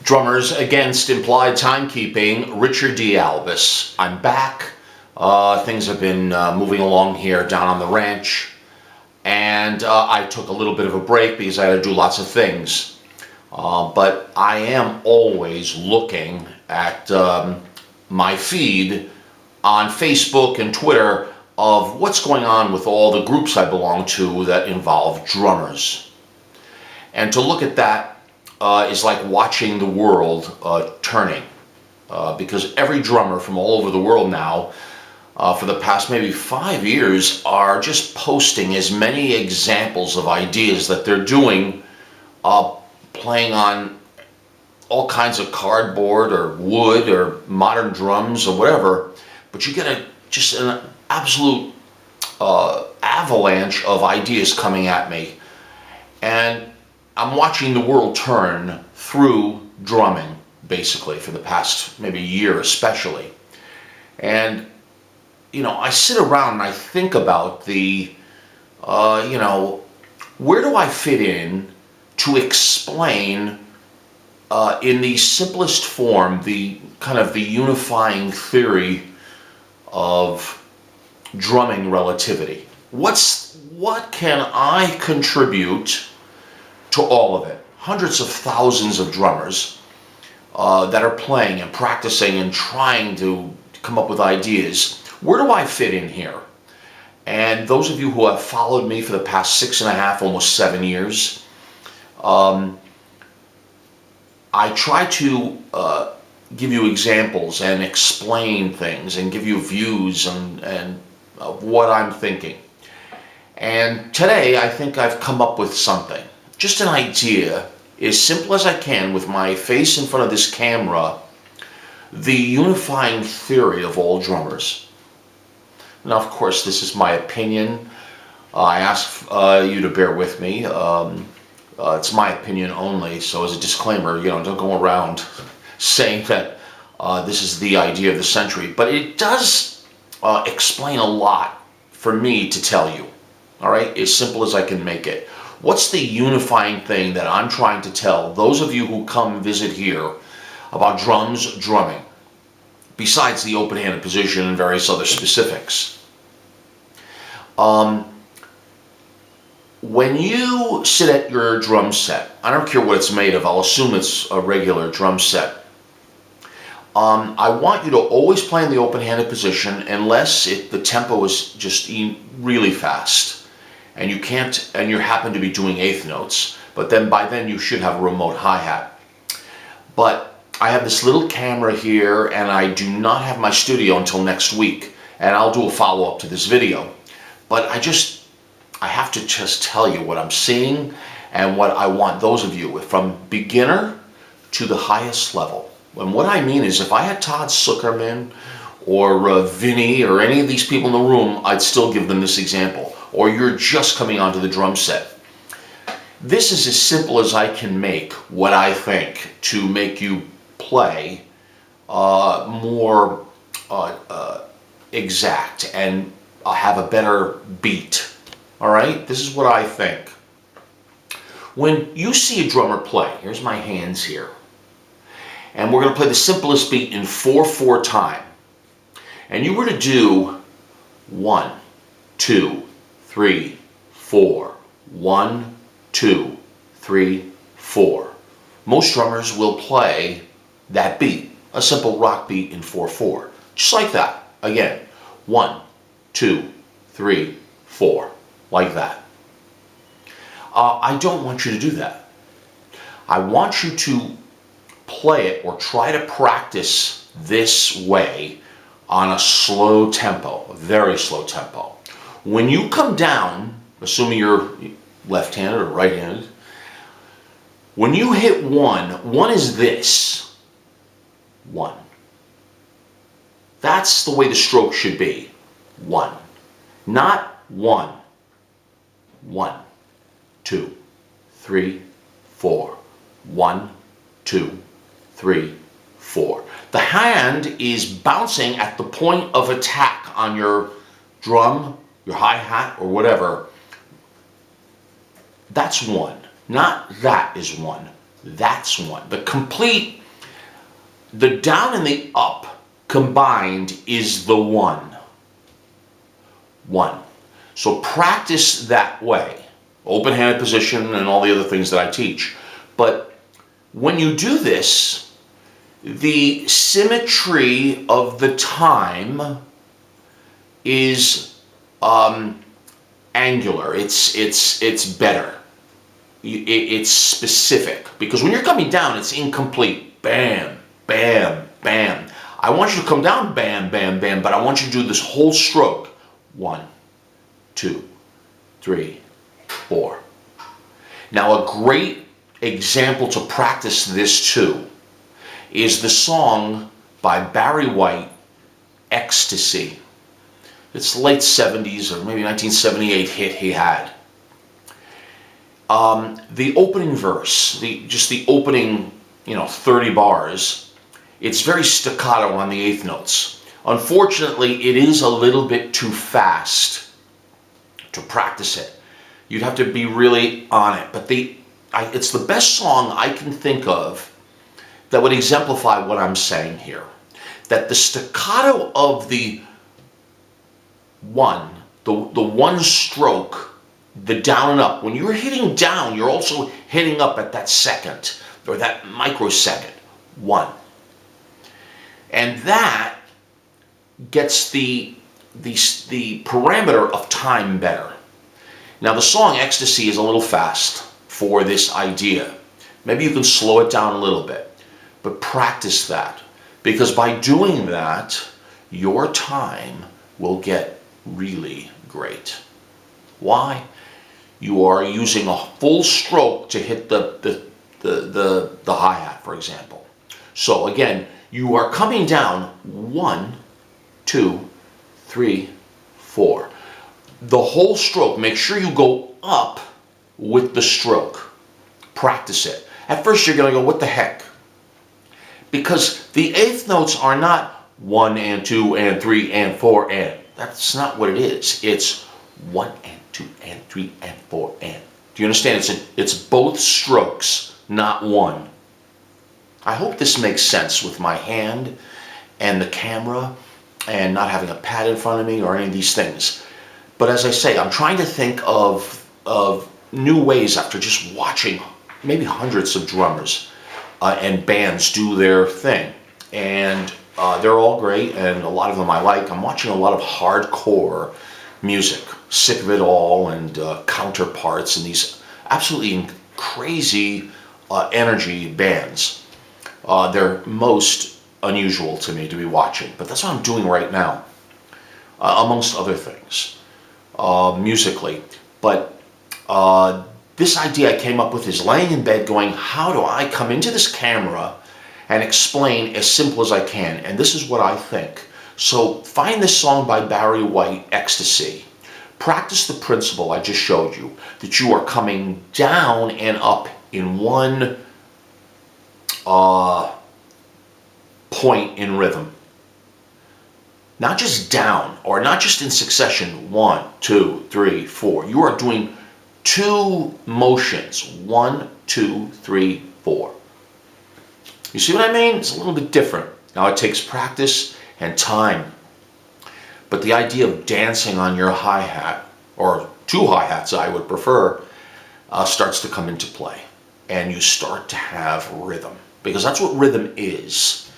Drummers Against Implied Timekeeping, Richard D. Albus. I'm back. Things have been moving along here down on the ranch, and I took a little bit of a break because I had to do lots of things. But I am always looking at my feed on Facebook and Twitter of what's going on with all the groups I belong to that involve drummers. And to look at that is like watching the world turning, because every drummer from all over the world now, for the past maybe 5 years, are just posting as many examples of ideas that they're doing, playing on all kinds of cardboard or wood or modern drums or whatever, but you get just an absolute avalanche of ideas coming at me. And I'm watching the world turn through drumming, basically, for the past maybe year especially. And, I sit around and I think about where do I fit in to explain in the simplest form the kind of the unifying theory of drumming relativity. What can I contribute to all of it? Hundreds of thousands of drummers that are playing and practicing and trying to come up with ideas. Where do I fit in here? And those of you who have followed me for the past 6.5, almost 7 years, I try to give you examples and explain things and give you views and what I'm thinking. And today I think I've come up with something. Just an idea, as simple as I can, with my face in front of this camera, the unifying theory of all drummers. Now, of course, this is my opinion. I ask you to bear with me. It's my opinion only, so as a disclaimer, don't go around saying that this is the idea of the century. But it does explain a lot for me to tell you, all right? As simple as I can make it. What's the unifying thing that I'm trying to tell those of you who come visit here about drumming, besides the open-handed position and various other specifics? When you sit at your drum set, I don't care what it's made of, I'll assume it's a regular drum set. I want you to always play in the open-handed position unless the tempo is just really fast. And you happen to be doing eighth notes, but then by then you should have a remote hi-hat. But I have this little camera here, and I do not have my studio until next week, and I'll do a follow-up to this video. But I have to just tell you what I'm seeing and what I want those of you, from beginner to the highest level. And what I mean is, if I had Todd Zuckerman or Vinny or any of these people in the room, I'd still give them this example. Or you're just coming onto the drum set. This is as simple as I can make what I think to make you play more exact and have a better beat. All right? This is what I think. When you see a drummer play, here's my hands here, and we're going to play the simplest beat in 4/4 time. And you were to do 1, 2, 3, 4. 1, 2, 3, 4. Most drummers will play that beat, a simple rock beat in 4/4. Just like that. Again, 1, 2, 3, 4. Like that. I don't want you to do that. I want you to play it or try to practice this way on a slow tempo, a very slow tempo. When you come down, assuming you're left-handed or right-handed, when you hit 1 is this. 1. That's the way the stroke should be. 1. Not 1. 1, 2, 3, 4. 1, 2, 3, 4. The hand is bouncing at the point of attack on your drum, your hi-hat, or whatever. That's 1. Not that is 1. That's one. The down and the up combined is the one. One. So practice that way. Open-handed position and all the other things that I teach. But when you do this, the symmetry of the time is angular. It's better. It's specific. Because when you're coming down, it's incomplete. Bam, bam, bam. I want you to come down, bam, bam, bam, but I want you to do this whole stroke. 1, 2, 3, 4. Now, a great example to practice this too is the song by Barry White, Ecstasy. It's late 70s or maybe 1978 hit he had. The opening verse, just the opening, 30 bars, it's very staccato on the eighth notes. Unfortunately, it is a little bit too fast to practice it. You'd have to be really on it. But it's the best song I can think of that would exemplify what I'm saying here. That the staccato of the one, the one stroke, the down and up. When you're hitting down, you're also hitting up at that second or that microsecond. 1. And that gets the parameter of time better. Now the song Ecstasy is a little fast for this idea. Maybe you can slow it down a little bit, but practice that. Because by doing that, your time will get really great. Why? You are using a full stroke to hit the hi-hat, for example. So again, you are coming down 1, 2, 3, 4. The whole stroke, make sure you go up with the stroke. Practice it. At first you're going to go, what the heck? Because the eighth notes are not 1 and 2 and 3 and 4 and. That's not what it is. It's 1 and 2 and 3 and 4 and. Do you understand? It's both strokes, not one. I hope this makes sense with my hand and the camera and not having a pad in front of me or any of these things. But as I say, I'm trying to think of new ways after just watching maybe hundreds of drummers and bands do their thing. And they're all great, and a lot of them I like. I'm watching a lot of hardcore music, Sick of It All and Counterparts and these absolutely crazy energy bands. They're most unusual to me to be watching, but that's what I'm doing right now, amongst other things, musically. But this idea I came up with is laying in bed going, how do I come into this camera and explain as simple as I can? And this is what I think. So find this song by Barry White, Ecstasy. Practice the principle I just showed you, that you are coming down and up in one point in rhythm. Not just down, or not just in succession, 1, 2, 3, 4. You are doing 2 motions, 1, 2, 3, 4. You see what I mean? It's a little bit different. Now it takes practice and time. But the idea of dancing on your hi-hat, or 2 hi-hats I would prefer, starts to come into play. And you start to have rhythm. Because that's what rhythm is.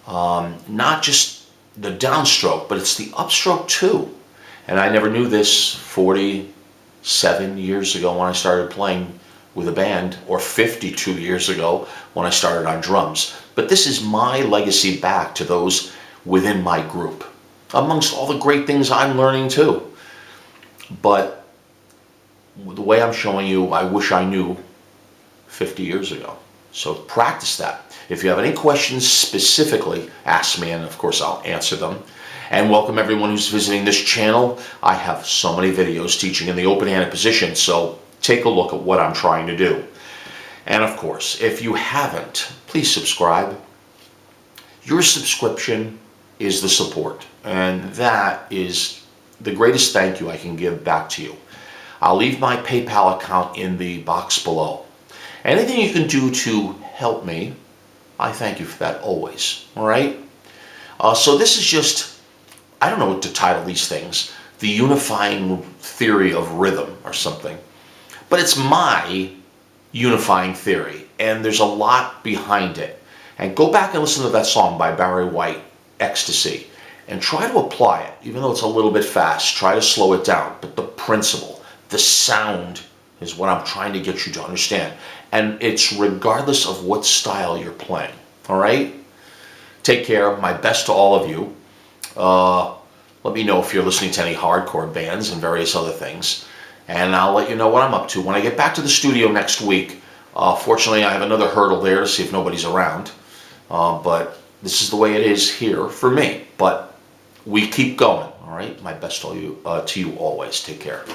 Not just the downstroke, but it's the upstroke too. And I never knew this 47 years ago when I started playing with a band, or 52 years ago when I started on drums. But this is my legacy back to those within my group, amongst all the great things I'm learning too. But the way I'm showing you, I wish I knew 50 years ago. So practice that. If you have any questions specifically, ask me, and of course I'll answer them. And welcome everyone who's visiting this channel. I have so many videos teaching in the open-handed position, so take a look at what I'm trying to do. And of course, if you haven't, please subscribe. Your subscription is the support, and that is the greatest thank you I can give back to you. I'll leave my PayPal account in the box below. Anything you can do to help me, I thank you for that always. All right? So this is just, I don't know what to title these things, the unifying theory of rhythm or something. But it's my unifying theory, and there's a lot behind it. And go back and listen to that song by Barry White, Ecstasy, and try to apply it. Even though it's a little bit fast, try to slow it down. But the principle, the sound, is what I'm trying to get you to understand. And it's regardless of what style you're playing. All right? Take care. My best to all of you. Let me know if you're listening to any hardcore bands and various other things. And I'll let you know what I'm up to when I get back to the studio next week. Fortunately, I have another hurdle there to see if nobody's around. But this is the way it is here for me. But we keep going, all right? My best to you always. Take care.